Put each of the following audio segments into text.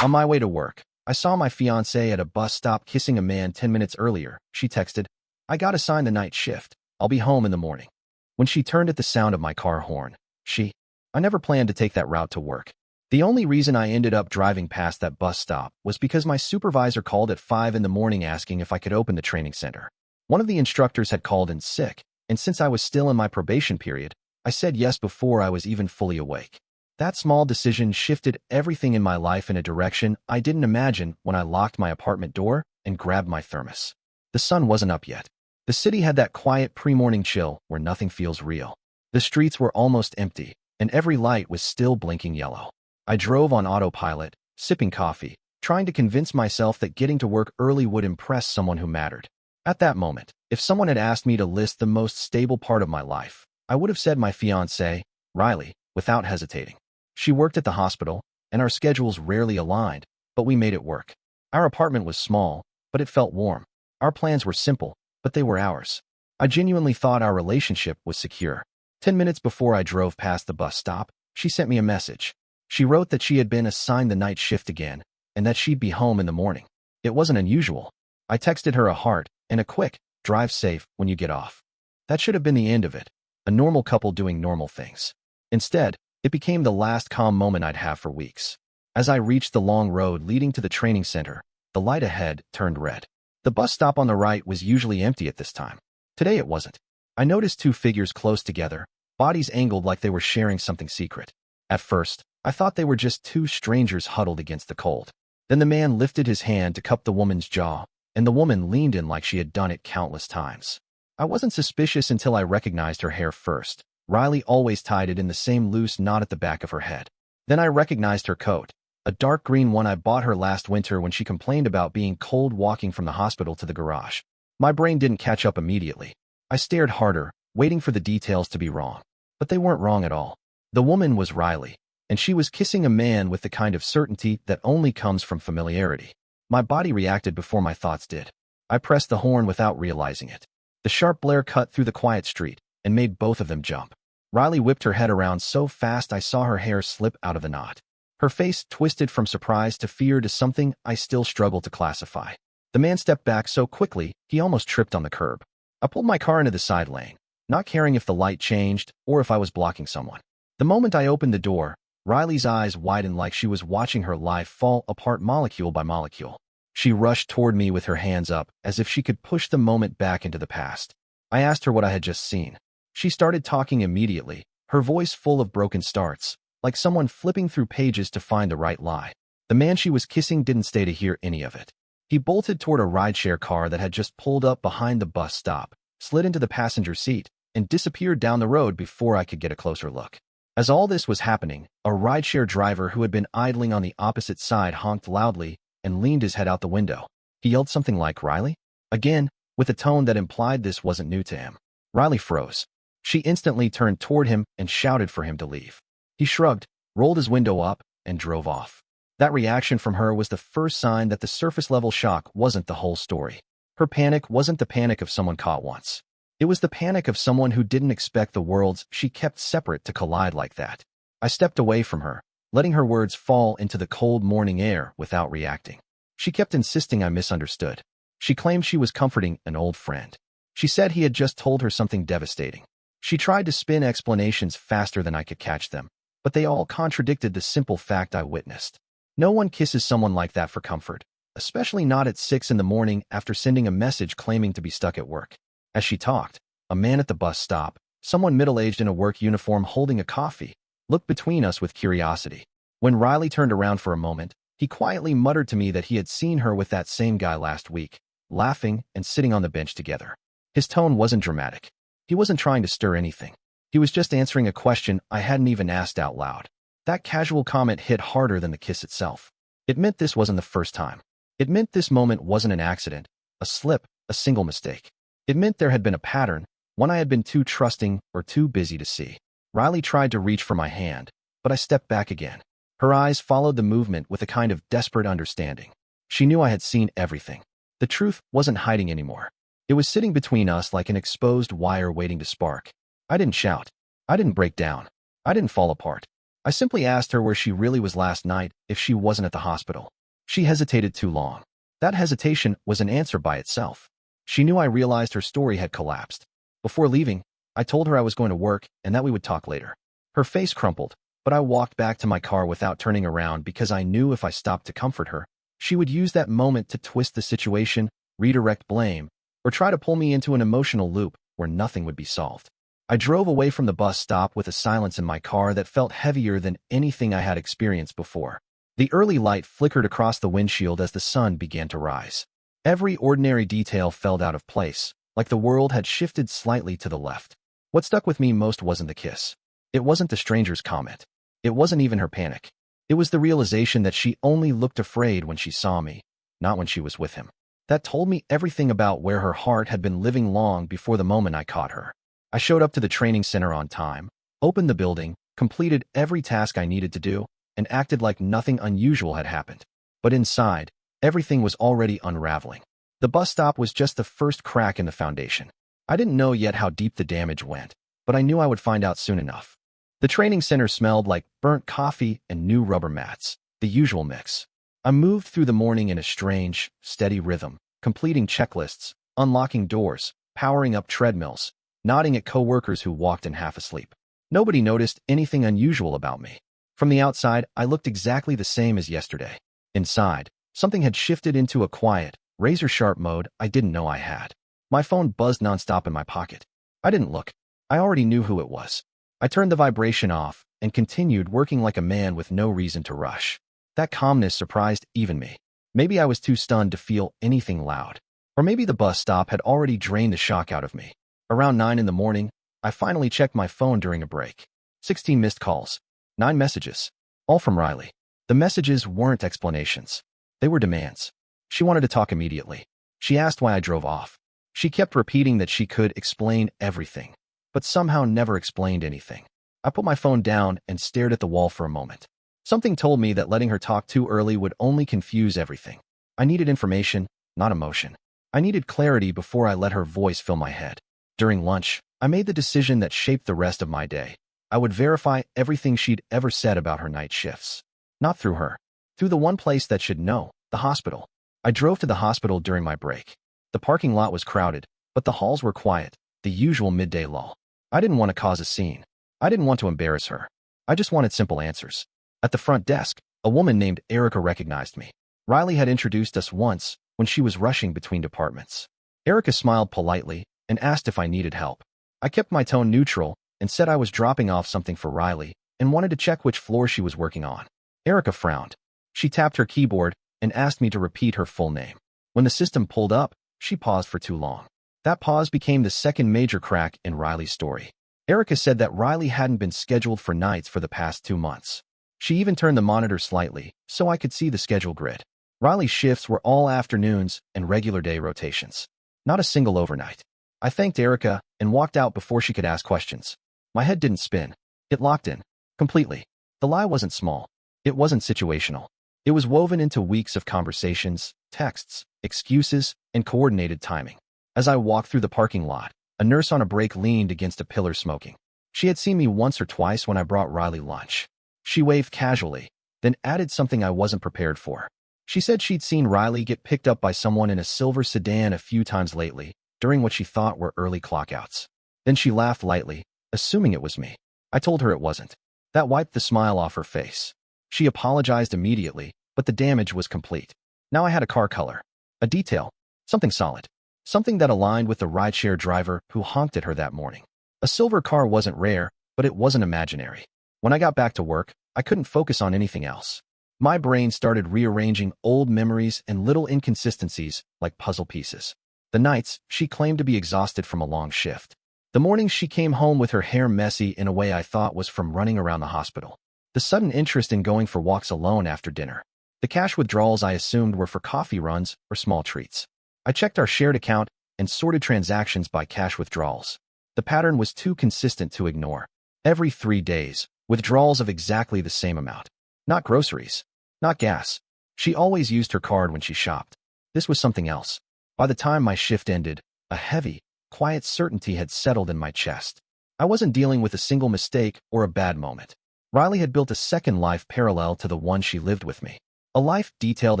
On my way to work, I saw my fiancée at a bus stop kissing a man 10 minutes earlier. She texted, "I got assigned the night shift. I'll be home in the morning." When she turned at the sound of my car horn, I never planned to take that route to work. The only reason I ended up driving past that bus stop was because my supervisor called at 5 in the morning asking if I could open the training center. One of the instructors had called in sick, and since I was still in my probation period, I said yes before I was even fully awake. That small decision shifted everything in my life in a direction I didn't imagine when I locked my apartment door and grabbed my thermos. The sun wasn't up yet. The city had that quiet pre-morning chill where nothing feels real. The streets were almost empty, and every light was still blinking yellow. I drove on autopilot, sipping coffee, trying to convince myself that getting to work early would impress someone who mattered. At that moment, if someone had asked me to list the most stable part of my life, I would have said my fiancée, Riley, without hesitating. She worked at the hospital, and our schedules rarely aligned, but we made it work. Our apartment was small, but it felt warm. Our plans were simple, but they were ours. I genuinely thought our relationship was secure. 10 minutes before I drove past the bus stop, she sent me a message. She wrote that she had been assigned the night shift again, and that she'd be home in the morning. It wasn't unusual. I texted her a heart and a quick, "Drive safe when you get off." That should have been the end of it, a normal couple doing normal things. Instead, it became the last calm moment I'd have for weeks. As I reached the long road leading to the training center, the light ahead turned red. The bus stop on the right was usually empty at this time. Today it wasn't. I noticed two figures close together, bodies angled like they were sharing something secret. At first, I thought they were just two strangers huddled against the cold. Then the man lifted his hand to cup the woman's jaw, and the woman leaned in like she had done it countless times. I wasn't suspicious until I recognized her hair first. Riley always tied it in the same loose knot at the back of her head. Then I recognized her coat, a dark green one I bought her last winter when she complained about being cold walking from the hospital to the garage. My brain didn't catch up immediately. I stared harder, waiting for the details to be wrong. But they weren't wrong at all. The woman was Riley, and she was kissing a man with the kind of certainty that only comes from familiarity. My body reacted before my thoughts did. I pressed the horn without realizing it. The sharp blare cut through the quiet street and made both of them jump. Riley whipped her head around so fast I saw her hair slip out of the knot. Her face twisted from surprise to fear to something I still struggle to classify. The man stepped back so quickly he almost tripped on the curb. I pulled my car into the side lane, not caring if the light changed or if I was blocking someone. The moment I opened the door, Riley's eyes widened like she was watching her life fall apart molecule by molecule. She rushed toward me with her hands up, as if she could push the moment back into the past. I asked her what I had just seen. She started talking immediately, her voice full of broken starts, like someone flipping through pages to find the right lie. The man she was kissing didn't stay to hear any of it. He bolted toward a rideshare car that had just pulled up behind the bus stop, slid into the passenger seat, and disappeared down the road before I could get a closer look. As all this was happening, a rideshare driver who had been idling on the opposite side honked loudly and leaned his head out the window. He yelled something like, "Riley?" Again, with a tone that implied this wasn't new to him. Riley froze. She instantly turned toward him and shouted for him to leave. He shrugged, rolled his window up, and drove off. That reaction from her was the first sign that the surface-level shock wasn't the whole story. Her panic wasn't the panic of someone caught once. It was the panic of someone who didn't expect the worlds she kept separate to collide like that. I stepped away from her, letting her words fall into the cold morning air without reacting. She kept insisting I misunderstood. She claimed she was comforting an old friend. She said he had just told her something devastating. She tried to spin explanations faster than I could catch them, but they all contradicted the simple fact I witnessed. No one kisses someone like that for comfort, especially not at 6 in the morning after sending a message claiming to be stuck at work. As she talked, a man at the bus stop, someone middle-aged in a work uniform holding a coffee, looked between us with curiosity. When Riley turned around for a moment, he quietly muttered to me that he had seen her with that same guy last week, laughing and sitting on the bench together. His tone wasn't dramatic. He wasn't trying to stir anything. He was just answering a question I hadn't even asked out loud. That casual comment hit harder than the kiss itself. It meant this wasn't the first time. It meant this moment wasn't an accident, a slip, a single mistake. It meant there had been a pattern, one I had been too trusting or too busy to see. Riley tried to reach for my hand, but I stepped back again. Her eyes followed the movement with a kind of desperate understanding. She knew I had seen everything. The truth wasn't hiding anymore. It was sitting between us like an exposed wire waiting to spark. I didn't shout. I didn't break down. I didn't fall apart. I simply asked her where she really was last night if she wasn't at the hospital. She hesitated too long. That hesitation was an answer by itself. She knew I realized her story had collapsed. Before leaving, I told her I was going to work and that we would talk later. Her face crumpled, but I walked back to my car without turning around because I knew if I stopped to comfort her, she would use that moment to twist the situation, redirect blame, or try to pull me into an emotional loop where nothing would be solved. I drove away from the bus stop with a silence in my car that felt heavier than anything I had experienced before. The early light flickered across the windshield as the sun began to rise. Every ordinary detail fell out of place, like the world had shifted slightly to the left. What stuck with me most wasn't the kiss. It wasn't the stranger's comment. It wasn't even her panic. It was the realization that she only looked afraid when she saw me, not when she was with him. That told me everything about where her heart had been living long before the moment I caught her. I showed up to the training center on time, opened the building, completed every task I needed to do, and acted like nothing unusual had happened. But inside, everything was already unraveling. The bus stop was just the first crack in the foundation. I didn't know yet how deep the damage went, but I knew I would find out soon enough. The training center smelled like burnt coffee and new rubber mats, the usual mix. I moved through the morning in a strange, steady rhythm, completing checklists, unlocking doors, powering up treadmills, nodding at coworkers who walked in half asleep. Nobody noticed anything unusual about me. From the outside, I looked exactly the same as yesterday. Inside, something had shifted into a quiet, razor-sharp mode I didn't know I had. My phone buzzed nonstop in my pocket. I didn't look. I already knew who it was. I turned the vibration off and continued working like a man with no reason to rush. That calmness surprised even me. Maybe I was too stunned to feel anything loud. Or maybe the bus stop had already drained the shock out of me. Around 9 in the morning, I finally checked my phone during a break. 16 missed calls. 9 messages. All from Riley. The messages weren't explanations. They were demands. She wanted to talk immediately. She asked why I drove off. She kept repeating that she could explain everything, but somehow never explained anything. I put my phone down and stared at the wall for a moment. Something told me that letting her talk too early would only confuse everything. I needed information, not emotion. I needed clarity before I let her voice fill my head. During lunch, I made the decision that shaped the rest of my day. I would verify everything she'd ever said about her night shifts. Not through her. Through the one place that should know, the hospital. I drove to the hospital during my break. The parking lot was crowded, but the halls were quiet, the usual midday lull. I didn't want to cause a scene. I didn't want to embarrass her. I just wanted simple answers. At the front desk, a woman named Erica recognized me. Riley had introduced us once when she was rushing between departments. Erica smiled politely and asked if I needed help. I kept my tone neutral and said I was dropping off something for Riley and wanted to check which floor she was working on. Erica frowned. She tapped her keyboard and asked me to repeat her full name. When the system pulled up, she paused for too long. That pause became the second major crack in Riley's story. Erica said that Riley hadn't been scheduled for nights for the past 2 months. She even turned the monitor slightly so I could see the schedule grid. Riley's shifts were all afternoons and regular day rotations. Not a single overnight. I thanked Erica and walked out before she could ask questions. My head didn't spin. It locked in. Completely. The lie wasn't small. It wasn't situational. It was woven into weeks of conversations, texts, excuses, and coordinated timing. As I walked through the parking lot, a nurse on a break leaned against a pillar smoking. She had seen me once or twice when I brought Riley lunch. She waved casually, then added something I wasn't prepared for. She said she'd seen Riley get picked up by someone in a silver sedan a few times lately, during what she thought were early clockouts. Then she laughed lightly, assuming it was me. I told her it wasn't. That wiped the smile off her face. She apologized immediately, but the damage was complete. Now I had a car color, a detail, something solid, something that aligned with the rideshare driver who honked at her that morning. A silver car wasn't rare, but it wasn't imaginary. When I got back to work, I couldn't focus on anything else. My brain started rearranging old memories and little inconsistencies like puzzle pieces. The nights, she claimed to be exhausted from a long shift. The mornings she came home with her hair messy in a way I thought was from running around the hospital. The sudden interest in going for walks alone after dinner. The cash withdrawals I assumed were for coffee runs or small treats. I checked our shared account and sorted transactions by cash withdrawals. The pattern was too consistent to ignore. Every 3 days, withdrawals of exactly the same amount. Not groceries. Not gas. She always used her card when she shopped. This was something else. By the time my shift ended, a heavy, quiet certainty had settled in my chest. I wasn't dealing with a single mistake or a bad moment. Riley had built a second life parallel to the one she lived with me. A life detailed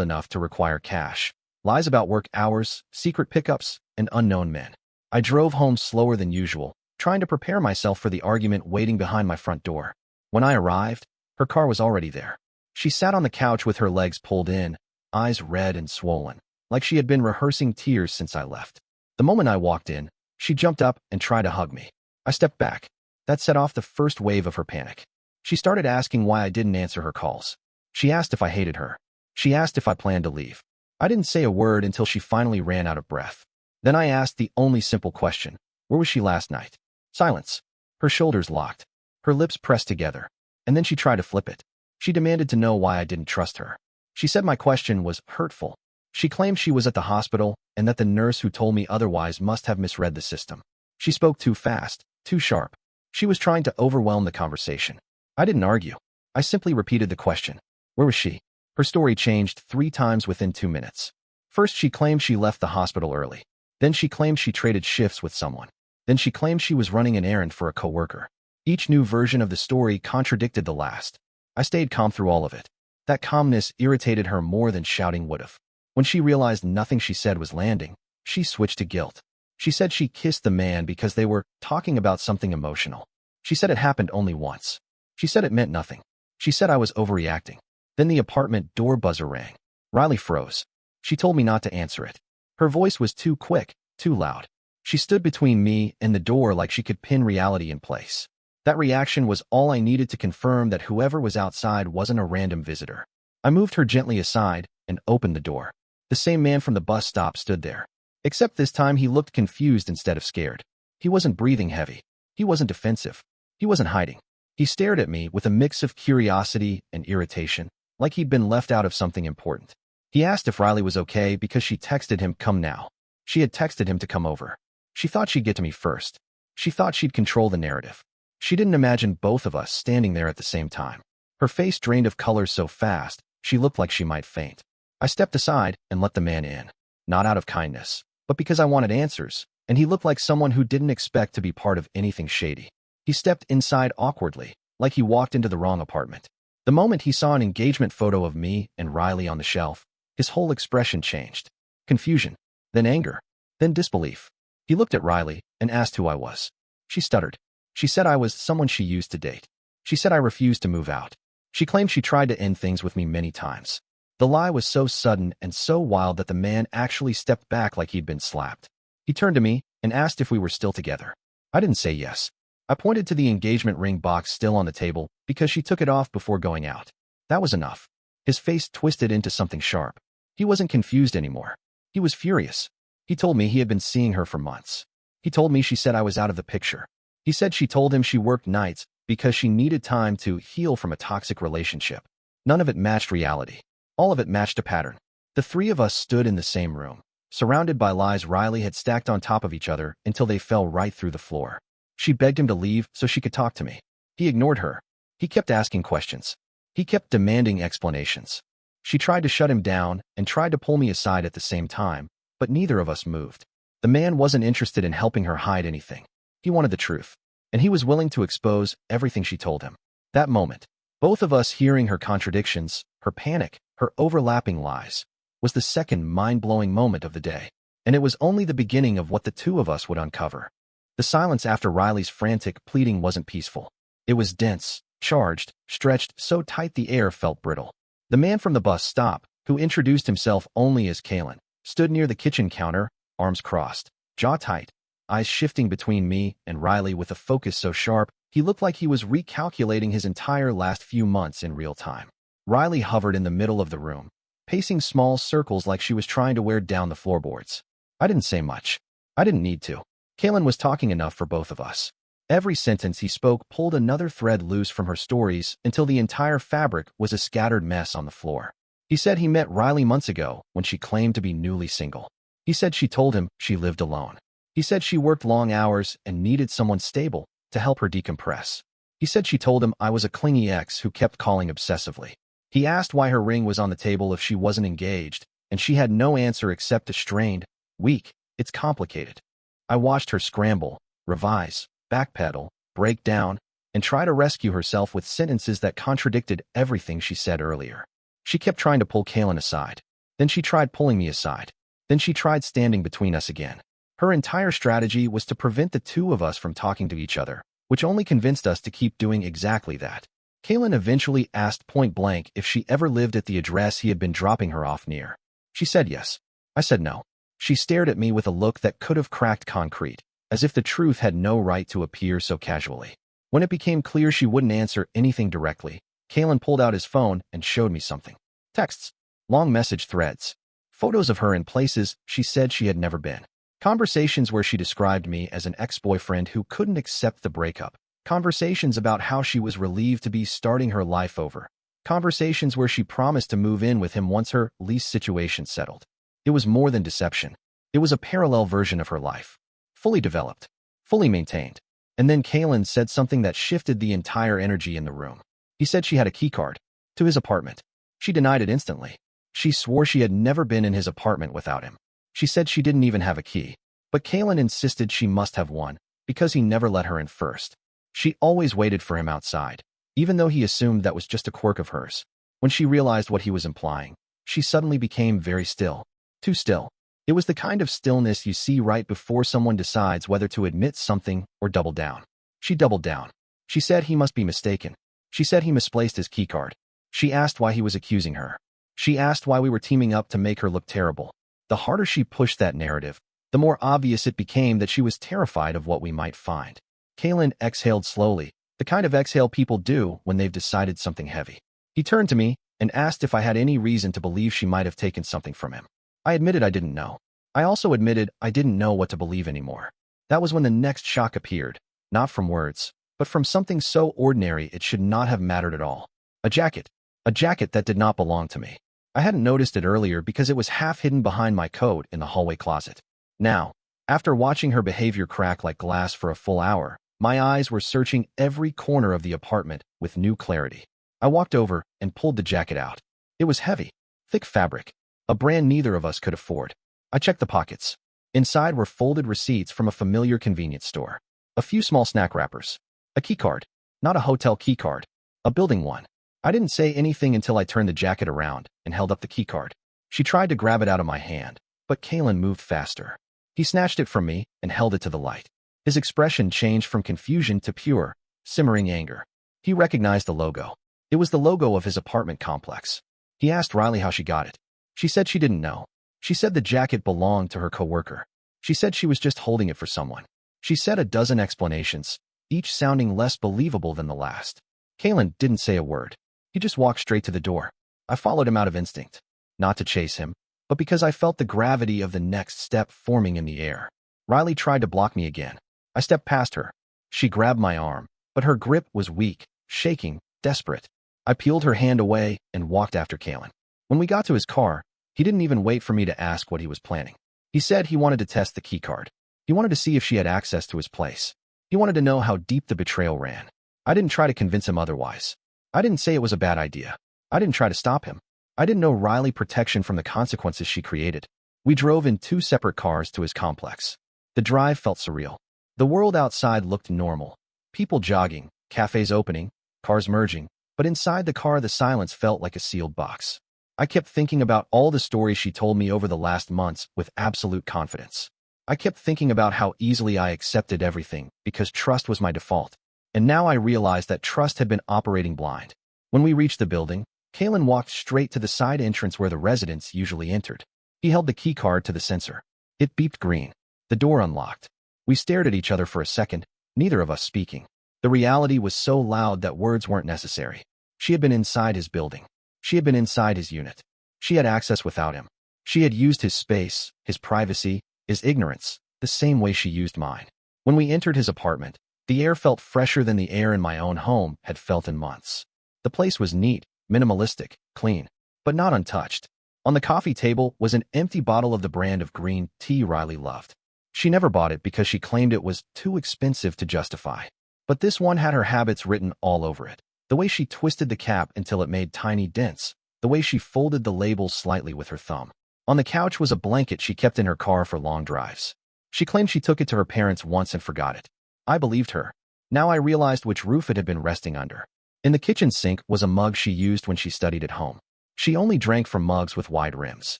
enough to require cash, lies about work hours, secret pickups, and unknown men. I drove home slower than usual, trying to prepare myself for the argument waiting behind my front door. When I arrived, her car was already there. She sat on the couch with her legs pulled in, eyes red and swollen, like she had been rehearsing tears since I left. The moment I walked in, she jumped up and tried to hug me. I stepped back. That set off the first wave of her panic. She started asking why I didn't answer her calls. She asked if I hated her. She asked if I planned to leave. I didn't say a word until she finally ran out of breath. Then I asked the only simple question: where was she last night? Silence. Her shoulders locked. Her lips pressed together. And then she tried to flip it. She demanded to know why I didn't trust her. She said my question was hurtful. She claimed she was at the hospital and that the nurse who told me otherwise must have misread the system. She spoke too fast, too sharp. She was trying to overwhelm the conversation. I didn't argue. I simply repeated the question. Where was she? Her story changed 3 times within 2 minutes. First, she claimed she left the hospital early. Then she claimed she traded shifts with someone. Then she claimed she was running an errand for a coworker. Each new version of the story contradicted the last. I stayed calm through all of it. That calmness irritated her more than shouting would have. When she realized nothing she said was landing, she switched to guilt. She said she kissed the man because they were talking about something emotional. She said it happened only once. She said it meant nothing. She said I was overreacting. Then the apartment door buzzer rang. Riley froze. She told me not to answer it. Her voice was too quick, too loud. She stood between me and the door like she could pin reality in place. That reaction was all I needed to confirm that whoever was outside wasn't a random visitor. I moved her gently aside and opened the door. The same man from the bus stop stood there. Except this time he looked confused instead of scared. He wasn't breathing heavy. He wasn't defensive. He wasn't hiding. He stared at me with a mix of curiosity and irritation, like he'd been left out of something important. He asked if Riley was okay because she texted him, "Come now." She had texted him to come over. She thought she'd get to me first. She thought she'd control the narrative. She didn't imagine both of us standing there at the same time. Her face drained of color so fast, she looked like she might faint. I stepped aside and let the man in. Not out of kindness, but because I wanted answers, and he looked like someone who didn't expect to be part of anything shady. He stepped inside awkwardly, like he walked into the wrong apartment. The moment he saw an engagement photo of me and Riley on the shelf, his whole expression changed. Confusion, then anger, then disbelief. He looked at Riley and asked who I was. She stuttered. She said I was someone she used to date. She said I refused to move out. She claimed she tried to end things with me many times. The lie was so sudden and so wild that the man actually stepped back like he'd been slapped. He turned to me and asked if we were still together. I didn't say yes. I pointed to the engagement ring box still on the table because she took it off before going out. That was enough. His face twisted into something sharp. He wasn't confused anymore. He was furious. He told me he had been seeing her for months. He told me she said I was out of the picture. He said she told him she worked nights because she needed time to heal from a toxic relationship. None of it matched reality. All of it matched a pattern. The 3 of us stood in the same room, surrounded by lies Riley had stacked on top of each other until they fell right through the floor. She begged him to leave so she could talk to me. He ignored her. He kept asking questions. He kept demanding explanations. She tried to shut him down and tried to pull me aside at the same time, but neither of us moved. The man wasn't interested in helping her hide anything. He wanted the truth, and he was willing to expose everything she told him. That moment, both of us hearing her contradictions, her panic, her overlapping lies, was the second mind-blowing moment of the day, and it was only the beginning of what the 2 of us would uncover. The silence after Riley's frantic pleading wasn't peaceful. It was dense, charged, stretched so tight the air felt brittle. The man from the bus stop, who introduced himself only as Kalen, stood near the kitchen counter, arms crossed, jaw tight, eyes shifting between me and Riley with a focus so sharp, he looked like he was recalculating his entire last few months in real time. Riley hovered in the middle of the room, pacing small circles like she was trying to wear down the floorboards. I didn't say much. I didn't need to. Kalen was talking enough for both of us. Every sentence he spoke pulled another thread loose from her stories until the entire fabric was a scattered mess on the floor. He said he met Riley months ago when she claimed to be newly single. He said she told him she lived alone. He said she worked long hours and needed someone stable to help her decompress. He said she told him I was a clingy ex who kept calling obsessively. He asked why her ring was on the table if she wasn't engaged, and she had no answer except a strained, weak, "It's complicated." I watched her scramble, revise, backpedal, break down, and try to rescue herself with sentences that contradicted everything she said earlier. She kept trying to pull Kaylin aside. Then she tried pulling me aside. Then she tried standing between us again. Her entire strategy was to prevent the two of us from talking to each other, which only convinced us to keep doing exactly that. Kaylin eventually asked point-blank if she ever lived at the address he had been dropping her off near. She said yes. I said no. She stared at me with a look that could have cracked concrete, as if the truth had no right to appear so casually. When it became clear she wouldn't answer anything directly, Kaylin pulled out his phone and showed me something. Texts. Long message threads. Photos of her in places she said she had never been. Conversations where she described me as an ex-boyfriend who couldn't accept the breakup. Conversations about how she was relieved to be starting her life over. Conversations where she promised to move in with him once her lease situation settled. It was more than deception. It was a parallel version of her life. Fully developed. Fully maintained. And then Kaylin said something that shifted the entire energy in the room. He said she had a keycard to his apartment. She denied it instantly. She swore she had never been in his apartment without him. She said she didn't even have a key. But Kaylin insisted she must have one, because he never let her in first. She always waited for him outside, even though he assumed that was just a quirk of hers. When she realized what he was implying, she suddenly became very still. Too still. It was the kind of stillness you see right before someone decides whether to admit something or double down. She doubled down. She said he must be mistaken. She said he misplaced his keycard. She asked why he was accusing her. She asked why we were teaming up to make her look terrible. The harder she pushed that narrative, the more obvious it became that she was terrified of what we might find. Kaylin exhaled slowly, the kind of exhale people do when they've decided something heavy. He turned to me and asked if I had any reason to believe she might have taken something from him. I admitted I didn't know. I also admitted I didn't know what to believe anymore. That was when the next shock appeared, not from words, but from something so ordinary it should not have mattered at all. A jacket. A jacket that did not belong to me. I hadn't noticed it earlier because it was half hidden behind my coat in the hallway closet. Now, after watching her behavior crack like glass for a full hour, my eyes were searching every corner of the apartment with new clarity. I walked over and pulled the jacket out. It was heavy, thick fabric, a brand neither of us could afford. I checked the pockets. Inside were folded receipts from a familiar convenience store. A few small snack wrappers. A keycard. Not a hotel keycard. A building one. I didn't say anything until I turned the jacket around and held up the keycard. She tried to grab it out of my hand, but Kaylin moved faster. He snatched it from me and held it to the light. His expression changed from confusion to pure, simmering anger. He recognized the logo. It was the logo of his apartment complex. He asked Riley how she got it. She said she didn't know. She said the jacket belonged to her coworker. She said she was just holding it for someone. She said a dozen explanations, each sounding less believable than the last. Kaylin didn't say a word. He just walked straight to the door. I followed him out of instinct. Not to chase him, but because I felt the gravity of the next step forming in the air. Riley tried to block me again. I stepped past her. She grabbed my arm, but her grip was weak, shaking, desperate. I peeled her hand away and walked after Kaylin. When we got to his car, he didn't even wait for me to ask what he was planning. He said he wanted to test the keycard. He wanted to see if she had access to his place. He wanted to know how deep the betrayal ran. I didn't try to convince him otherwise. I didn't say it was a bad idea. I didn't try to stop him. I didn't know Riley protection from the consequences she created. We drove in two separate cars to his complex. The drive felt surreal. The world outside looked normal. People jogging, cafes opening, cars merging, but inside the car the silence felt like a sealed box. I kept thinking about all the stories she told me over the last months with absolute confidence. I kept thinking about how easily I accepted everything because trust was my default. And now I realized that trust had been operating blind. When we reached the building, Kaylin walked straight to the side entrance where the residents usually entered. He held the key card to the sensor. It beeped green. The door unlocked. We stared at each other for a second, neither of us speaking. The reality was so loud that words weren't necessary. She had been inside his building. She had been inside his unit. She had access without him. She had used his space, his privacy, his ignorance, the same way she used mine. When we entered his apartment, the air felt fresher than the air in my own home had felt in months. The place was neat, minimalistic, clean, but not untouched. On the coffee table was an empty bottle of the brand of green tea Riley loved. She never bought it because she claimed it was too expensive to justify. But this one had her habits written all over it. The way she twisted the cap until it made tiny dents. The way she folded the label slightly with her thumb. On the couch was a blanket she kept in her car for long drives. She claimed she took it to her parents once and forgot it. I believed her. Now I realized which roof it had been resting under. In the kitchen sink was a mug she used when she studied at home. She only drank from mugs with wide rims.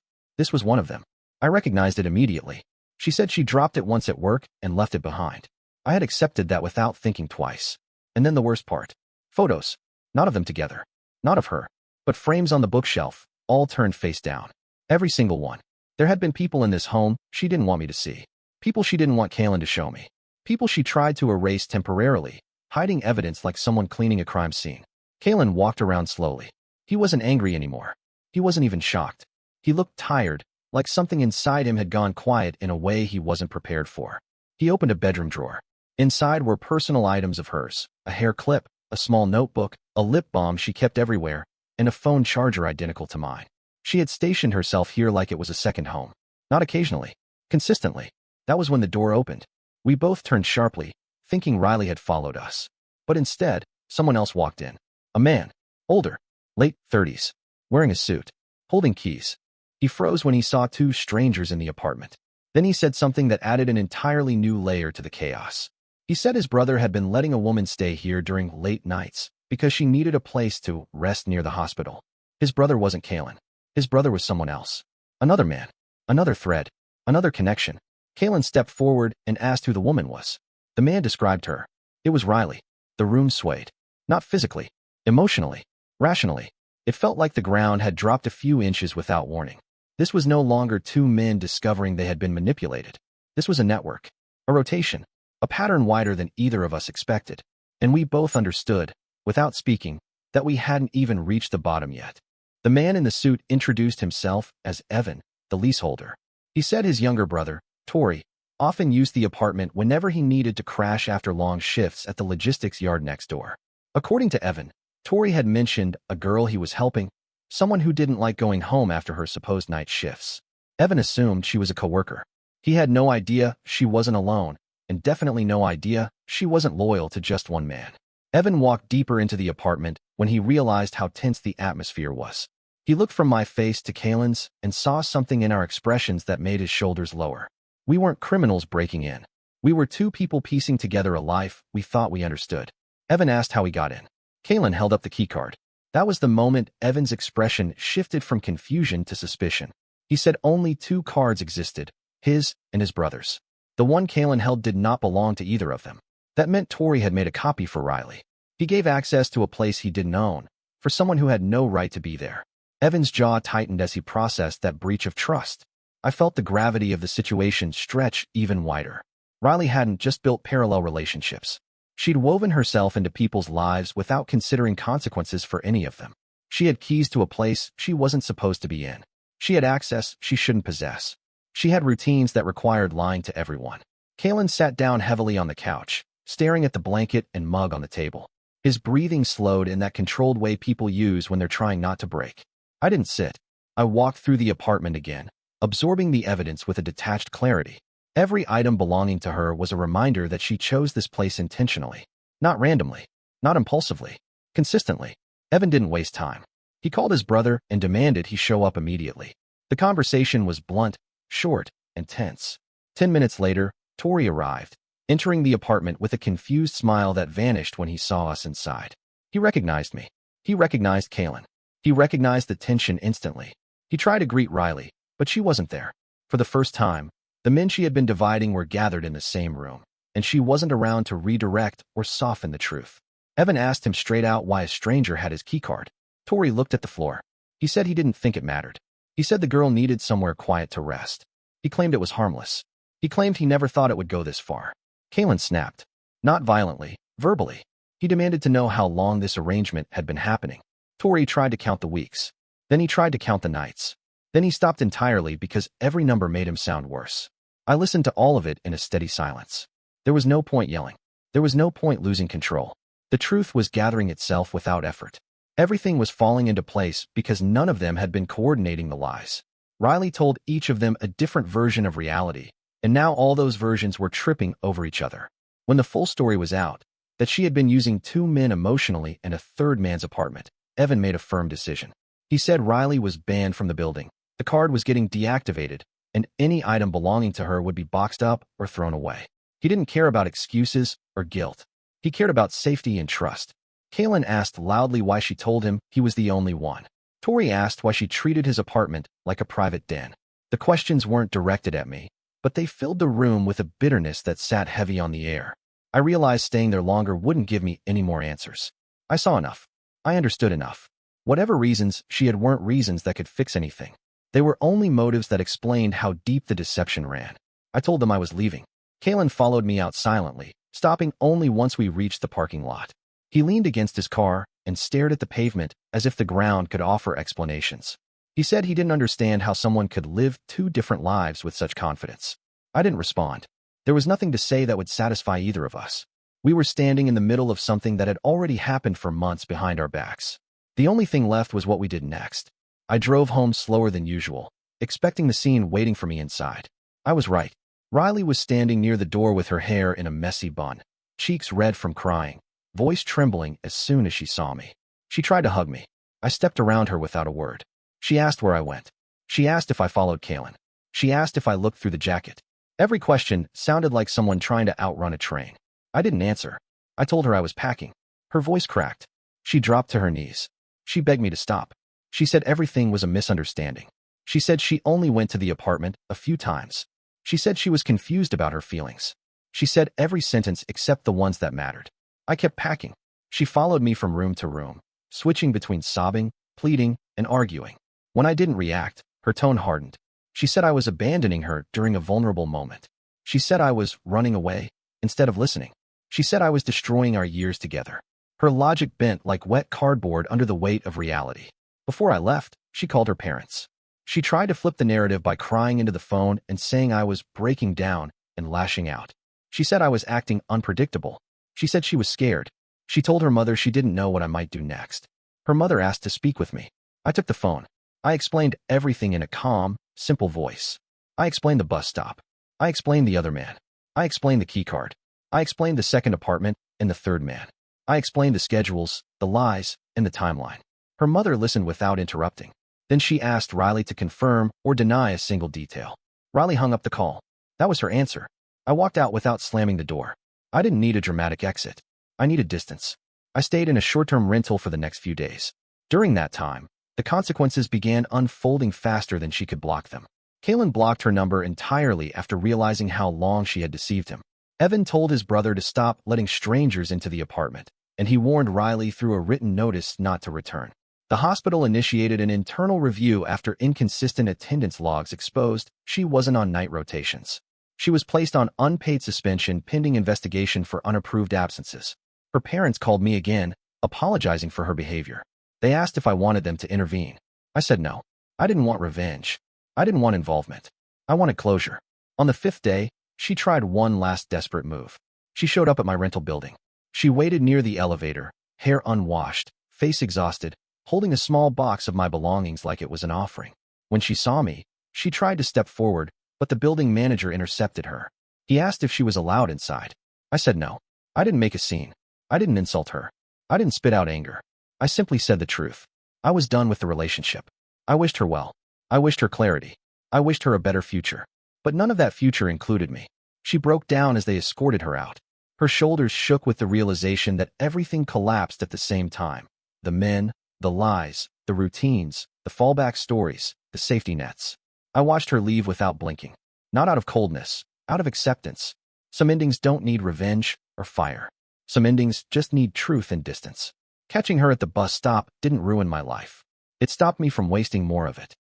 This was one of them. I recognized it immediately. She said she dropped it once at work and left it behind. I had accepted that without thinking twice. And then the worst part. Photos. Not of them together. Not of her. But frames on the bookshelf, all turned face down. Every single one. There had been people in this home she didn't want me to see. People she didn't want Kaylin to show me. People she tried to erase temporarily, hiding evidence like someone cleaning a crime scene. Kaylin walked around slowly. He wasn't angry anymore. He wasn't even shocked. He looked tired, like something inside him had gone quiet in a way he wasn't prepared for. He opened a bedroom drawer. Inside were personal items of hers, a hair clip, a small notebook, a lip balm she kept everywhere, and a phone charger identical to mine. She had stationed herself here like it was a second home. Not occasionally. Consistently. That was when the door opened. We both turned sharply, thinking Riley had followed us. But instead, someone else walked in. A man. Older. Late 30s. Wearing a suit. Holding keys. He froze when he saw two strangers in the apartment. Then he said something that added an entirely new layer to the chaos. He said his brother had been letting a woman stay here during late nights because she needed a place to rest near the hospital. His brother wasn't Kaylin. His brother was someone else. Another man. Another thread. Another connection. Kaylin stepped forward and asked who the woman was. The man described her. It was Riley. The room swayed. Not physically. Emotionally. Rationally. It felt like the ground had dropped a few inches without warning. This was no longer two men discovering they had been manipulated. This was a network. A rotation. A pattern wider than either of us expected. And we both understood, without speaking, that we hadn't even reached the bottom yet. The man in the suit introduced himself as Evan, the leaseholder. He said his younger brother, Tori, often used the apartment whenever he needed to crash after long shifts at the logistics yard next door. According to Evan, Tori had mentioned a girl he was helping, someone who didn't like going home after her supposed night shifts. Evan assumed she was a coworker. He had no idea she wasn't alone, and definitely no idea she wasn't loyal to just one man. Evan walked deeper into the apartment when he realized how tense the atmosphere was. He looked from my face to Kaylin's and saw something in our expressions that made his shoulders lower. We weren't criminals breaking in. We were two people piecing together a life we thought we understood. Evan asked how he got in. Kaylin held up the keycard. That was the moment Evan's expression shifted from confusion to suspicion. He said only two cards existed, his and his brother's. The one Kaylin held did not belong to either of them. That meant Tori had made a copy for Riley. He gave access to a place he didn't own, for someone who had no right to be there. Evan's jaw tightened as he processed that breach of trust. I felt the gravity of the situation stretch even wider. Riley hadn't just built parallel relationships. She'd woven herself into people's lives without considering consequences for any of them. She had keys to a place she wasn't supposed to be in. She had access she shouldn't possess. She had routines that required lying to everyone. Kaylin sat down heavily on the couch, staring at the blanket and mug on the table. His breathing slowed in that controlled way people use when they're trying not to break. I didn't sit. I walked through the apartment again, absorbing the evidence with a detached clarity. Every item belonging to her was a reminder that she chose this place intentionally. Not randomly. Not impulsively. Consistently. Evan didn't waste time. He called his brother and demanded he show up immediately. The conversation was blunt, short, and tense. 10 minutes later, Tori arrived, entering the apartment with a confused smile that vanished when he saw us inside. He recognized me. He recognized Kaylin. He recognized the tension instantly. He tried to greet Riley, but she wasn't there. For the first time, the men she had been dividing were gathered in the same room, and she wasn't around to redirect or soften the truth. Evan asked him straight out why a stranger had his keycard. Tori looked at the floor. He said he didn't think it mattered. He said the girl needed somewhere quiet to rest. He claimed it was harmless. He claimed he never thought it would go this far. Kaylin snapped. Not violently, verbally. He demanded to know how long this arrangement had been happening. Tori tried to count the weeks. Then he tried to count the nights. Then he stopped entirely because every number made him sound worse. I listened to all of it in a steady silence. There was no point yelling. There was no point losing control. The truth was gathering itself without effort. Everything was falling into place because none of them had been coordinating the lies. Riley told each of them a different version of reality, and now all those versions were tripping over each other. When the full story was out, that she had been using two men emotionally in a third man's apartment, Evan made a firm decision. He said Riley was banned from the building. The card was getting deactivated, and any item belonging to her would be boxed up or thrown away. He didn't care about excuses or guilt. He cared about safety and trust. Kaylin asked loudly why she told him he was the only one. Tori asked why she treated his apartment like a private den. The questions weren't directed at me, but they filled the room with a bitterness that sat heavy on the air. I realized staying there longer wouldn't give me any more answers. I saw enough. I understood enough. Whatever reasons she had weren't reasons that could fix anything. They were only motives that explained how deep the deception ran. I told them I was leaving. Kaylin followed me out silently, stopping only once we reached the parking lot. He leaned against his car and stared at the pavement as if the ground could offer explanations. He said he didn't understand how someone could live two different lives with such confidence. I didn't respond. There was nothing to say that would satisfy either of us. We were standing in the middle of something that had already happened for months behind our backs. The only thing left was what we did next. I drove home slower than usual, expecting the scene waiting for me inside. I was right. Riley was standing near the door with her hair in a messy bun, cheeks red from crying, voice trembling as soon as she saw me. She tried to hug me. I stepped around her without a word. She asked where I went. She asked if I followed Kaylin. She asked if I looked through the jacket. Every question sounded like someone trying to outrun a train. I didn't answer. I told her I was packing. Her voice cracked. She dropped to her knees. She begged me to stop. She said everything was a misunderstanding. She said she only went to the apartment a few times. She said she was confused about her feelings. She said every sentence except the ones that mattered. I kept packing. She followed me from room to room, switching between sobbing, pleading, and arguing. When I didn't react, her tone hardened. She said I was abandoning her during a vulnerable moment. She said I was running away instead of listening. She said I was destroying our years together. Her logic bent like wet cardboard under the weight of reality. Before I left, she called her parents. She tried to flip the narrative by crying into the phone and saying I was breaking down and lashing out. She said I was acting unpredictable. She said she was scared. She told her mother she didn't know what I might do next. Her mother asked to speak with me. I took the phone. I explained everything in a calm, simple voice. I explained the bus stop. I explained the other man. I explained the keycard. I explained the second apartment and the third man. I explained the schedules, the lies, and the timeline. Her mother listened without interrupting. Then she asked Riley to confirm or deny a single detail. Riley hung up the call. That was her answer. I walked out without slamming the door. I didn't need a dramatic exit. I needed distance. I stayed in a short-term rental for the next few days. During that time, the consequences began unfolding faster than she could block them. Kaylin blocked her number entirely after realizing how long she had deceived him. Evan told his brother to stop letting strangers into the apartment, and he warned Riley through a written notice not to return. The hospital initiated an internal review after inconsistent attendance logs exposed she wasn't on night rotations. She was placed on unpaid suspension pending investigation for unapproved absences. Her parents called me again, apologizing for her behavior. They asked if I wanted them to intervene. I said no. I didn't want revenge. I didn't want involvement. I wanted closure. On the 5th day, she tried one last desperate move. She showed up at my rental building. She waited near the elevator, hair unwashed, face exhausted, holding a small box of my belongings like it was an offering. When she saw me, she tried to step forward, but the building manager intercepted her. He asked if she was allowed inside. I said no. I didn't make a scene. I didn't insult her. I didn't spit out anger. I simply said the truth. I was done with the relationship. I wished her well. I wished her clarity. I wished her a better future. But none of that future included me. She broke down as they escorted her out. Her shoulders shook with the realization that everything collapsed at the same time. The men, the lies, the routines, the fallback stories, the safety nets. I watched her leave without blinking. Not out of coldness, out of acceptance. Some endings don't need revenge or fire. Some endings just need truth and distance. Catching her at the bus stop didn't ruin my life. It stopped me from wasting more of it.